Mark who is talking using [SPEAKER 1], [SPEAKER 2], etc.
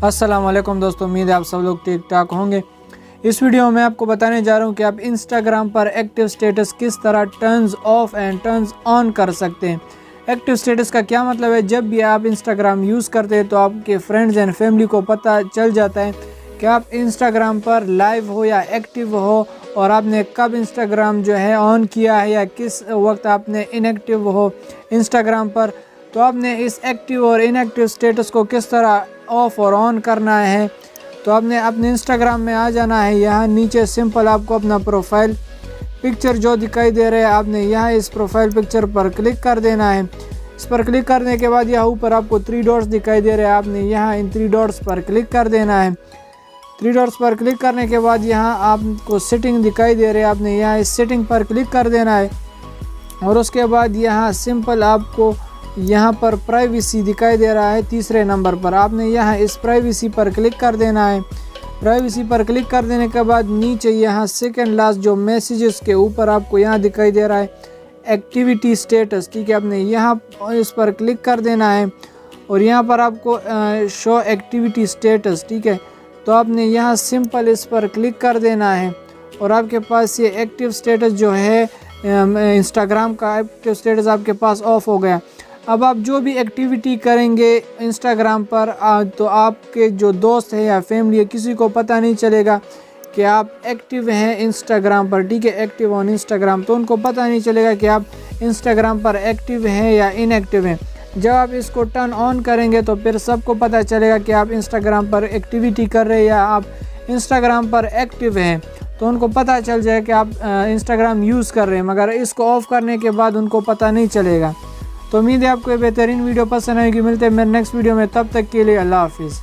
[SPEAKER 1] अस्सलाम वालेकुम दोस्तों, उम्मीद है आप सब लोग ठीक ठाक होंगे। इस वीडियो में आपको बताने जा रहा हूं कि आप इंस्टाग्राम पर एक्टिव स्टेटस किस तरह turns of and turns on कर सकते हैं। एक्टिव स्टेटस का क्या मतलब है? जब भी आप इंस्टाग्राम यूज़ करते हैं तो आपके फ्रेंड्स एंड फैमिली को पता चल जाता है कि आप इंस्टाग्राम पर लाइव हो या एक्टिव हो, और आपने कब इंस्टाग्राम जो है ऑन किया है या किस वक्त आपने इनएक्टिव हो इंस्टाग्राम पर। तो आपने इस एक्टिव और इनएक्टिव स्टेटस को किस तरह ऑफ और ऑन करना है, तो आपने अपने इंस्टाग्राम में आ जाना है। यहाँ नीचे सिंपल आपको अपना प्रोफाइल पिक्चर जो दिखाई दे रहा है, आपने यहाँ इस प्रोफाइल पिक्चर पर क्लिक कर देना है। इस पर क्लिक करने के बाद यहाँ ऊपर आपको 3 डॉट्स दिखाई दे रहे हैं, आपने यहाँ इन 3 डॉट्स पर क्लिक कर देना है। 3 डॉट्स पर क्लिक करने के बाद यहाँ आपको सेटिंग दिखाई दे रहे हैं, आपने यहाँ इस सेटिंग पर क्लिक कर देना है। और उसके बाद यहाँ सिंपल आपको यहाँ पर प्राइवेसी दिखाई दे रहा है, तीसरे नंबर पर आपने यहाँ इस प्राइवेसी पर क्लिक कर देना है। प्राइवेसी पर क्लिक कर देने के बाद नीचे यहाँ सेकंड लास्ट जो मैसेजेस के ऊपर आपको यहाँ दिखाई दे रहा है एक्टिविटी स्टेटस, ठीक है। आपने यहाँ इस पर क्लिक कर देना है और यहाँ पर आपको शो एक्टिविटी स्टेटस, ठीक है। तो आपने यहाँ सिंपल इस पर क्लिक कर देना है और आपके पास ये एक्टिव स्टेटस जो है इंस्टाग्राम का एक्टिव स्टेटस आपके पास ऑफ हो गया। अब आप जो भी एक्टिविटी करेंगे इंस्टाग्राम पर तो आपके जो दोस्त है या फैमिली है किसी को पता नहीं चलेगा कि आप एक्टिव हैं इंस्टाग्राम पर, ठीक है। एक्टिव ऑन इंस्टाग्राम, तो उनको पता नहीं चलेगा कि आप इंस्टाग्राम पर एक्टिव हैं या इनएक्टिव हैं। जब आप इसको टर्न ऑन करेंगे तो फिर सबको पता चलेगा कि आप इंस्टाग्राम पर एक्टिविटी कर रहे हैं या आप इंस्टाग्राम पर एक्टिव हैं, तो उनको पता चल जाए कि आप इंस्टाग्राम यूज़ कर रहे हैं। मगर इसको ऑफ़ करने के बाद उनको पता नहीं चलेगा। तो उम्मीद है आपको ये बेहतरीन वीडियो पसंद आएगी। मिलते हैं मेरे नेक्स्ट वीडियो में, तब तक के लिए अल्लाह हाफिज़।